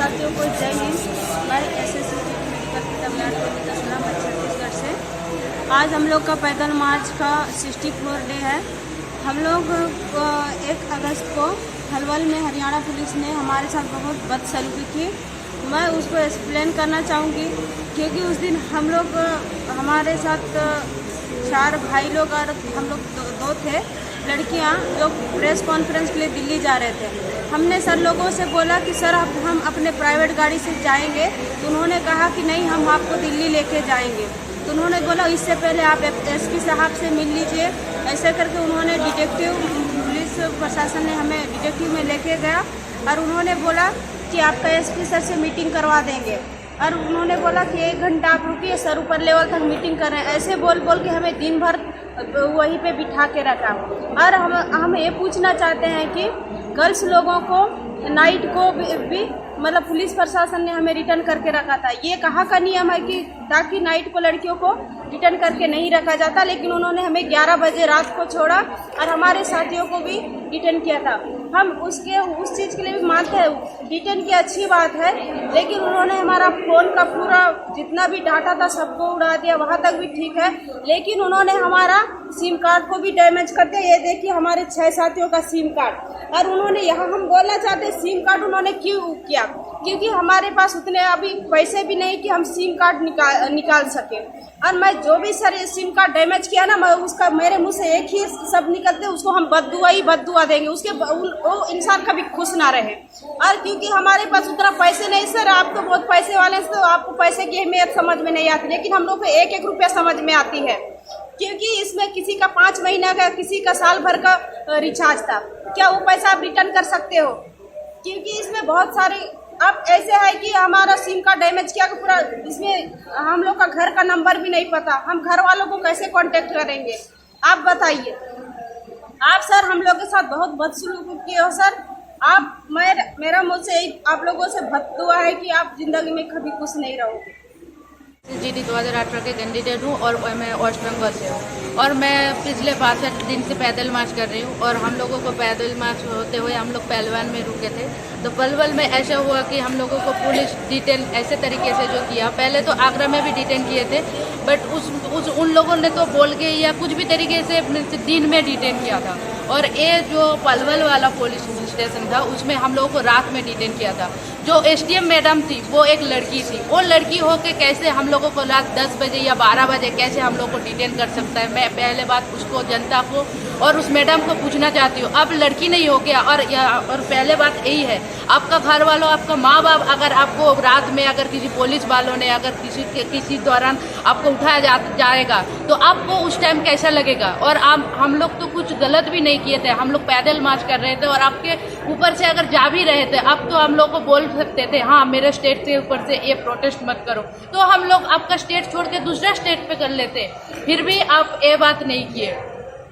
साथियों को जय हिंद। मैं एसएससी मेडिकल की तमिलनाडु छत्तीसगढ़ से। आज हम लोग का पैदल मार्च का 64 डे है। हम लोग 1 अगस्त को हलवल में हरियाणा पुलिस ने हमारे साथ बहुत बदसलूकी की। मैं उसको एक्सप्लेन करना चाहूँगी क्योंकि उस दिन हम लोग हमारे साथ 4 भाई लोग और हम लोग दो थे लड़कियां जो प्रेस कॉन्फ्रेंस के लिए दिल्ली जा रहे थे। हमने सर लोगों से बोला कि सर हम अपने प्राइवेट गाड़ी से जाएंगे, तो उन्होंने कहा कि नहीं, हम आपको दिल्ली लेके जाएंगे। तो उन्होंने बोला इससे पहले आप एसपी साहब से मिल लीजिए। ऐसे करके उन्होंने डिटेक्टिव पुलिस प्रशासन ने हमें डिटेक्टिव में लेके गया और उन्होंने बोला कि आपका एसपी सर से मीटिंग करवा देंगे। और उन्होंने बोला कि 1 घंटा आप रुकिए, सर ऊपर लेवल तक मीटिंग कर रहे हैं। ऐसे बोल के हमें दिन भर वहीं पे बिठा के रखा। और हम ये पूछना चाहते हैं कि गर्ल्स लोगों को नाइट को भी मतलब पुलिस प्रशासन ने हमें रिटर्न करके रखा था। ये कहाँ का नियम है कि ताकि नाइट को लड़कियों को रिटर्न करके नहीं रखा जाता, लेकिन उन्होंने हमें 11 बजे रात को छोड़ा और हमारे साथियों को भी रिटर्न किया था। हम उस चीज़ के लिए भी मानते हैं, रिटर्न की अच्छी बात है, लेकिन उन्होंने हमारा फ़ोन का पूरा जितना भी डाटा था सबको उड़ा दिया, वहाँ तक भी ठीक है। लेकिन उन्होंने हमारा सिम कार्ड को भी डैमेज कर दिया। ये देखिए हमारे 6 साथियों का सिम कार्ड। और उन्होंने यहाँ हम बोलना चाहते हैं सिम कार्ड उन्होंने क्यों किया, क्योंकि हमारे पास उतने अभी पैसे भी नहीं कि हम सिम कार्ड निकाल सके। और मैं जो भी सर ये सिम कार्ड डैमेज किया ना, मैं उसका मेरे मुंह से एक ही सब निकलते, उसको हम बद्दुआ देंगे, उसके वो इंसान कभी खुश ना रहे। और क्योंकि हमारे पास उतना पैसे नहीं, सर आप तो बहुत पैसे वाले हैं, तो आपको पैसे की अहमियत समझ में नहीं आती, लेकिन हम लोग को 1-1 रुपया समझ में आती है। क्योंकि इसमें किसी का 5 महीना का, किसी का साल भर का रिचार्ज था। क्या वो पैसा आप रिटर्न कर सकते हो? क्योंकि इसमें बहुत सारे अब ऐसे है कि हमारा सिम कार्ड डैमेज किया कि पूरा इसमें हम लोग का घर का नंबर भी नहीं पता, हम घर वालों को कैसे कांटेक्ट करेंगे? आप बताइए। आप सर हम लोग के साथ बहुत बदसलूकी किए हो सर। आप मेरा मुझसे आप लोगों से बद्दुआ है कि आप जिंदगी में कभी खुश नहीं रहोगे। जीडी 2018 के कैंडिडेट हूँ और मैं वेस्ट बंगाल से हूँ और मैं पिछले 62 दिन से पैदल मार्च कर रही हूँ। और हम लोगों को पैदल मार्च होते हुए हम लोग पहलवान में रुके थे। तो पलवल में ऐसा हुआ कि हम लोगों को पुलिस डिटेन ऐसे तरीके से जो किया, पहले तो आगरा में भी डिटेन किए थे, बट उन लोगों ने तो बोल के या कुछ भी तरीके से दिन में डिटेन किया था। और ये जो पलवल वाला पुलिस स्टेशन था उसमें हम लोगों को रात में डिटेन किया था। जो एसडीएम मैडम थी वो एक लड़की थी, वो लड़की होके कैसे हम लोगों को रात 10 बजे या 12 बजे कैसे हम लोग को डिटेन कर सकता है? मैं पहले बात उसको, जनता को और उस मैडम को पूछना चाहती हूँ। अब लड़की नहीं हो गया और पहले बात यही है, आपका घर वालों, आपका माँ बाप अगर आपको रात में अगर किसी पुलिस वालों ने अगर किसी दौरान आपको उठाया जाएगा तो आपको उस टाइम कैसा लगेगा? और हम लोग तो कुछ गलत भी नहीं किए थे, हम लोग पैदल मार्च कर रहे थे और आपके ऊपर से अगर जा भी रहे थे अब तो हम लोग को बोल सकते थे हाँ मेरे स्टेट से ऊपर से ये प्रोटेस्ट मत करो, तो हम लोग आपका स्टेट छोड़ के दूसरा स्टेट पे कर लेते। फिर भी आप ये बात नहीं किए,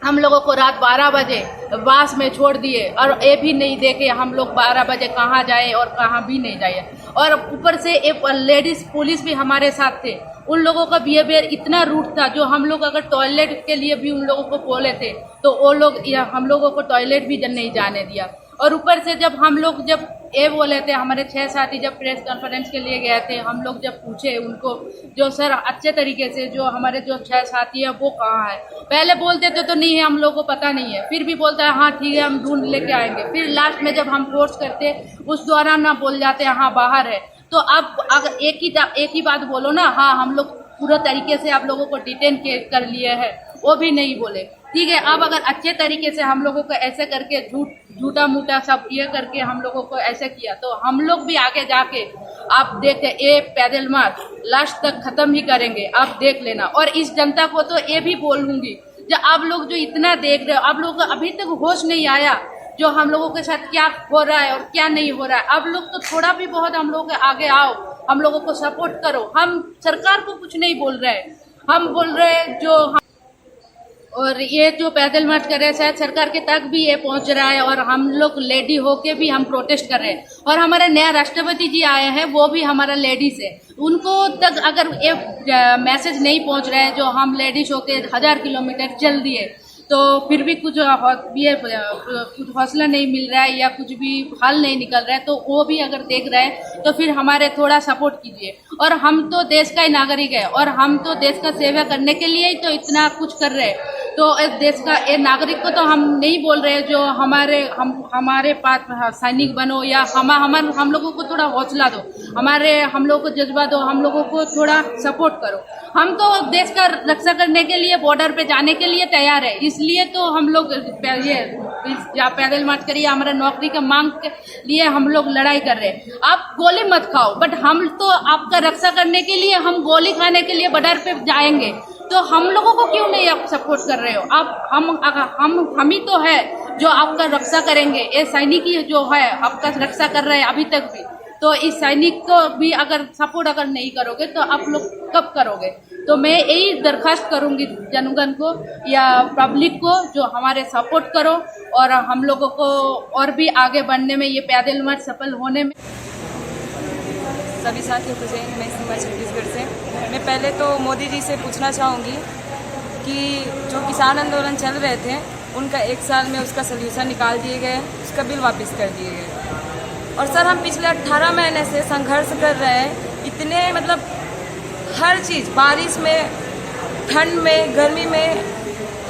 हम लोगों को रात 12 बजे बास में छोड़ दिए और ये भी नहीं देखे हम लोग 12 बजे कहाँ जाए और कहाँ भी नहीं जाए। और ऊपर से एक लेडीज पुलिस भी हमारे साथ थे, उन लोगों का बिहेवियर इतना रूड था। जो हम लोग अगर टॉयलेट के लिए भी उन लोगों को बोले थे तो वो लोग हम लोगों को टॉयलेट भी नहीं जाने दिया। और ऊपर से जब हम लोग जब ये बोले थे, हमारे 6 साथी जब प्रेस कॉन्फ्रेंस के लिए गए थे, हम लोग जब पूछे उनको जो सर अच्छे तरीके से जो हमारे जो 6 साथी है वो कहाँ है, पहले बोलते थे तो नहीं है हम लोग को पता नहीं है, फिर भी बोलता है हाँ ठीक है हम ढूंढ लेके आएंगे। फिर लास्ट में जब हम फोर्स करते उस दौरान ना बोल जाते हाँ बाहर है। तो अब अगर एक ही बात बोलो ना, हाँ हम लोग पूरा तरीके से आप लोगों को डिटेन कर लिए है, वो भी नहीं बोले। ठीक है, अब अगर अच्छे तरीके से हम लोगों को ऐसे करके झूठा मूठा सब ये करके हम लोगों को ऐसे किया तो हम लोग भी आगे जाके आप देख ये पैदल मार्च लास्ट तक खत्म ही करेंगे, आप देख लेना। और इस जनता को तो ये भी बोलूंगी, जब आप लोग जो इतना देख रहे हो, आप लोगों को अभी तक होश नहीं आया जो हम लोगों के साथ क्या हो रहा है और क्या नहीं हो रहा है। आप लोग तो थोड़ा भी बहुत हम लोग के आगे आओ, हम लोगों को सपोर्ट करो। हम सरकार को कुछ नहीं बोल रहे हैं, हम बोल रहे हैं जो और ये जो पैदल मार्च कर रहे हैं शायद सरकार के तक भी ये पहुंच रहा है और हम लोग लेडी होके भी हम प्रोटेस्ट कर रहे हैं। और हमारे नया राष्ट्रपति जी आए हैं, वो भी हमारा लेडीज है, उनको तक अगर ये मैसेज नहीं पहुंच रहा है जो हम लेडीज होके 1000 किलोमीटर चल दिए तो फिर भी कुछ कुछ हौसला नहीं मिल रहा है या कुछ भी हल नहीं निकल रहा है, तो वो भी अगर देख रहे हैं तो फिर हमारे थोड़ा सपोर्ट कीजिए। और हम तो देश का ही नागरिक है और हम तो देश का सेवा करने के लिए ही तो इतना कुछ कर रहे हैं। तो इस देश का एक नागरिक को तो हम नहीं बोल रहे जो हमारे पास सैनिक बनो या हम लोगों को थोड़ा हौसला दो, हम लोगों को जज्बा दो, हम लोगों को थोड़ा सपोर्ट करो। हम तो देश का रक्षा करने के लिए बॉर्डर पे जाने के लिए तैयार है, इसलिए तो हम लोग ये पैदल मार्च करिए, हमारा नौकरी का मांग के लिए हम लोग लड़ाई कर रहे हैं। आप गोली मत खाओ, बट हम तो आपका रक्षा करने के लिए हम गोली खाने के लिए बॉर्डर पे जाएंगे, तो हम लोगों को क्यों नहीं आप सपोर्ट कर रहे हो? आप हम ही तो है जो आपका रक्षा करेंगे। ये सैनिक ही जो है आपका रक्षा कर रहे हैं अभी तक भी, तो इस सैनिक को भी अगर सपोर्ट अगर नहीं करोगे तो आप लोग कब करोगे? तो मैं यही दरखास्त करूंगी जनगण को या पब्लिक को जो हमारे सपोर्ट करो और हम लोगों को और भी आगे बढ़ने में, ये पैदल मार्च सफल होने में। सभी साथियों को जय हिंद। मैं सीमा छत्तीसगढ़ से। मैं पहले तो मोदी जी से पूछना चाहूँगी कि जो किसान आंदोलन चल रहे थे उनका 1 साल में उसका सल्यूशन निकाल दिए गए, उसका बिल वापस कर दिए गए। और सर हम पिछले 18 महीने से संघर्ष कर रहे हैं, इतने मतलब हर चीज़, बारिश में, ठंड में, गर्मी में,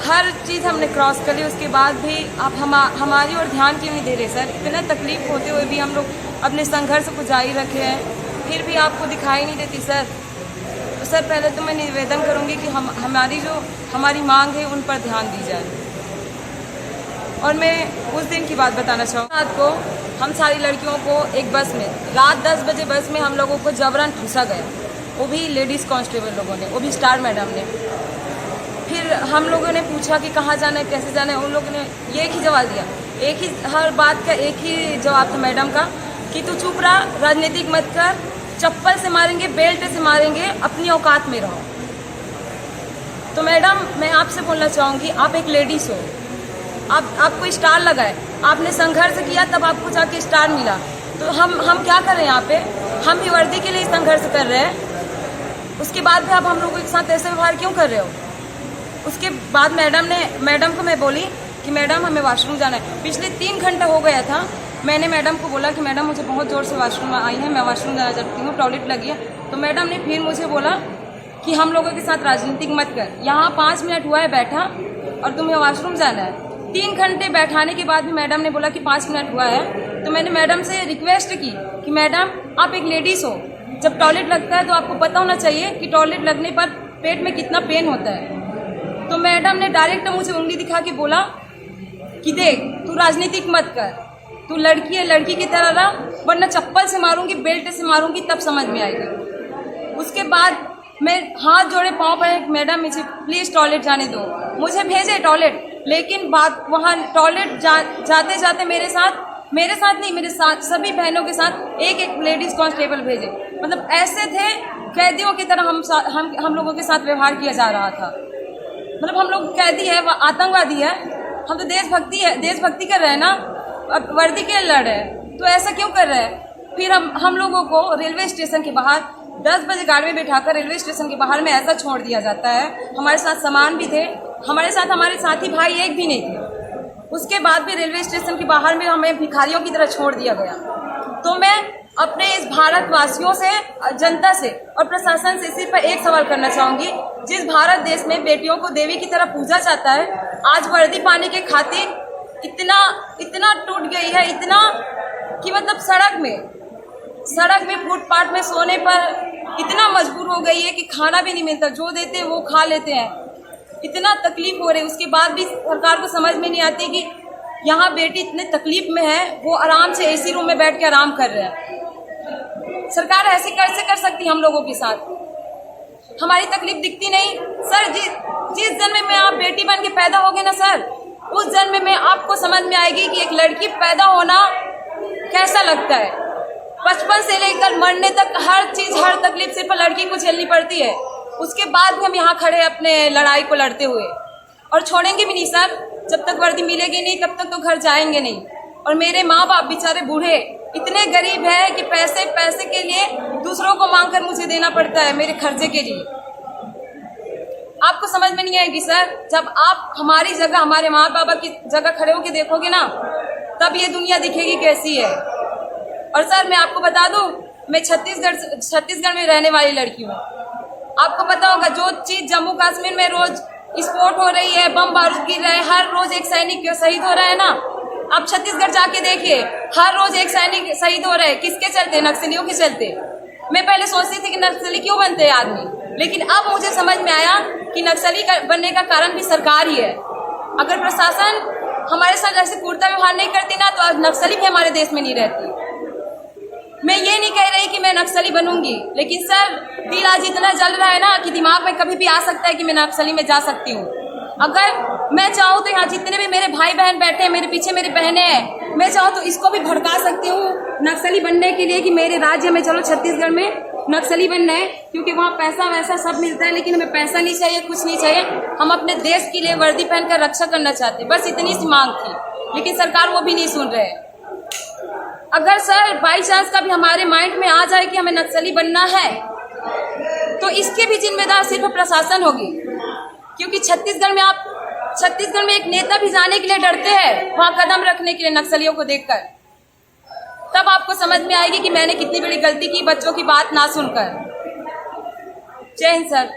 हर चीज़ हमने क्रॉस कर ली। उसके बाद भी आप हमारी ओर ध्यान क्यों नहीं दे रहे सर? इतना तकलीफ होते हुए भी हम लोग अपने संघर्ष को जारी रखे हैं, फिर भी आपको दिखाई नहीं देती सर। तो सर पहले तो मैं निवेदन करूंगी कि हमारी मांग है उन पर ध्यान दी जाए। और मैं उस दिन की बात बताना चाहूँगी। रात को हम सारी लड़कियों को एक बस में, रात 10 बजे बस में हम लोगों को जबरन ठूसा गया, वो भी लेडीज़ कांस्टेबल लोगों ने, वो भी स्टार मैडम ने। फिर हम लोगों ने पूछा कि कहाँ जाना है, कैसे जाना है, उन लोगों ने एक ही जवाब दिया, एक ही, हर बात का एक ही जवाब था मैडम का कि तू चुप रहा, राजनीतिक मत कर, चप्पल से मारेंगे, बेल्ट से मारेंगे, अपनी औकात में रहो। तो मैडम मैं आपसे बोलना चाहूँगी, आप एक लेडीज़ हो, आपको स्टार लगा है, आपने संघर्ष किया तब आपको जाके स्टार मिला। तो हम क्या कर रहे हैं यहाँ पे? हम भी वर्दी के लिए संघर्ष कर रहे हैं, उसके बाद भी आप हम लोगों के साथ ऐसे व्यवहार क्यों कर रहे हो? उसके बाद मैडम को मैं बोली कि मैडम हमें वॉशरूम जाना है। पिछले 3 घंटा हो गया था, मैंने मैडम को बोला कि मैडम मुझे बहुत ज़ोर से वॉशरूम आई है, मैं वॉशरूम जाना चाहती हूँ, टॉयलेट लगी है। तो मैडम ने फिर मुझे बोला कि हम लोगों के साथ राजनीतिक मत कर, यहाँ 5 मिनट हुआ है बैठा और तुम्हें वॉशरूम जाना है। 3 घंटे बैठाने के बाद भी मैडम ने बोला कि 5 मिनट हुआ है। तो मैंने मैडम से रिक्वेस्ट की कि मैडम आप एक लेडीज़ हो, जब टॉयलेट लगता है तो आपको पता होना चाहिए कि टॉयलेट लगने पर पेट में कितना पेन होता है। तो मैडम ने डायरेक्ट मुझे उंगली दिखा के बोला कि देख तू राजनीतिक मत कर, तू लड़की है, लड़की की तरह रहा, वरना चप्पल से मारूंगी, बेल्ट से मारूंगी, तब समझ में आएगी। उसके बाद मैं हाथ जोड़े पाँव पे, मैडम मुझे प्लीज़ टॉयलेट जाने दो, मुझे भेजे टॉयलेट। लेकिन बात वहाँ टॉयलेट जाते जाते मेरे साथ नहीं, मेरे साथ सभी बहनों के साथ एक लेडीज़ कांस्टेबल भेजे। मतलब ऐसे थे कैदियों की तरह हम लोगों के साथ व्यवहार किया जा रहा था। मतलब हम लोग कैदी है, आतंकवादी है, हम तो देशभक्ति कर रहे हैं ना, वर्दी के लड़ रहे हैं, तो ऐसा क्यों कर रहे हैं? फिर हम लोगों को रेलवे स्टेशन के बाहर 10 बजे गाड़ी में बिठाकर रेलवे स्टेशन के बाहर में ऐसा छोड़ दिया जाता है। हमारे साथ सामान भी थे, हमारे साथी भाई एक भी नहीं थे। उसके बाद भी रेलवे स्टेशन के बाहर में हमें भिखारियों की तरह छोड़ दिया गया। तो मैं अपने इस भारतवासियों से, जनता से और प्रशासन से सिर्फ एक सवाल करना चाहूँगी, जिस भारत देश में बेटियों को देवी की तरह पूजा जाता है, आज वर्दी पाने के खातिर इतना टूट गई है, इतना कि मतलब सड़क में फुटपाथ में सोने पर इतना मजबूर हो गई है कि खाना भी नहीं मिलता, जो देते हैं वो खा लेते हैं, इतना तकलीफ हो रही है। उसके बाद भी सरकार को समझ में नहीं आती कि यहाँ बेटी इतने तकलीफ में है, वो आराम से एसी रूम में बैठ के आराम कर रहे हैं। सरकार ऐसे कैसे कर सकती है हम लोगों के साथ? हमारी तकलीफ दिखती नहीं सर। जिस जन्म में आप बेटी बन के पैदा होगे ना सर, उस जन्म में आपको समझ में आएगी कि एक लड़की पैदा होना कैसा लगता है। बचपन से लेकर मरने तक हर चीज़, हर तकलीफ सिर्फ लड़की को झेलनी पड़ती है। उसके बाद भी हम यहाँ खड़े अपने लड़ाई को लड़ते हुए, और छोड़ेंगे भी नहीं सर। जब तक वर्दी मिलेगी नहीं तब तक तो घर जाएंगे नहीं। और मेरे माँ बाप बेचारे बूढ़े इतने गरीब हैं कि पैसे के लिए दूसरों को मांग कर मुझे देना पड़ता है मेरे खर्चे के लिए। आपको समझ में नहीं आएगी सर। जब आप हमारी जगह, हमारे माँ बाबा की जगह खड़े होकर देखोगे ना, तब ये दुनिया दिखेगी कैसी है। और सर मैं आपको बता दूं, मैं छत्तीसगढ़ में रहने वाली लड़की हूँ। आपको पता होगा जो चीज जम्मू कश्मीर में रोज स्फोट हो रही है, बम बारूद गिर रहे हैं, हर रोज एक सैनिक शहीद हो रहा है ना, आप छत्तीसगढ़ जाके देखिए, हर रोज एक सैनिक शहीद हो रहे हैं। किसके चलते? नक्सलियों के चलते। मैं पहले सोचती थी कि नक्सली क्यों बनते हैं आदमी, लेकिन अब मुझे समझ में आया कि नक्सली बनने का कारण भी सरकार ही है। अगर प्रशासन हमारे साथ ऐसे पूर्णता व्यवहार नहीं करती ना, तो आज नक्सली भी हमारे देश में नहीं रहती। मैं ये नहीं कह रही कि मैं नक्सली बनूंगी, लेकिन सर दिल आज इतना जल रहा है ना कि दिमाग में कभी भी आ सकता है कि मैं नक्सली में जा सकती हूँ। अगर मैं चाहूँ तो यहाँ जितने भी मेरे भाई बहन बैठे हैं, मेरे पीछे मेरी बहनें हैं, मैं चाहूँ तो इसको भी भड़का सकती हूँ नक्सली बनने के लिए कि मेरे राज्य में चलो छत्तीसगढ़ में नक्सली बनना है, क्योंकि वहाँ पैसा वैसा सब मिलता है। लेकिन हमें पैसा नहीं चाहिए, कुछ नहीं चाहिए, हम अपने देश के लिए वर्दी पहनकर रक्षा करना चाहते, बस इतनी सी मांग थी। लेकिन सरकार वो भी नहीं सुन रहे। अगर सर बाई चांस कभी हमारे माइंड में आ जाए कि हमें नक्सली बनना है, तो इसके भी जिम्मेदार सिर्फ प्रशासन होगी। क्योंकि छत्तीसगढ़ में एक नेता भी जाने के लिए डरते हैं वहाँ कदम रखने के लिए नक्सलियों को देखकर। तब आपको समझ में आएगी कि मैंने कितनी बड़ी गलती की बच्चों की बात ना सुनकर। जय हिंद सर।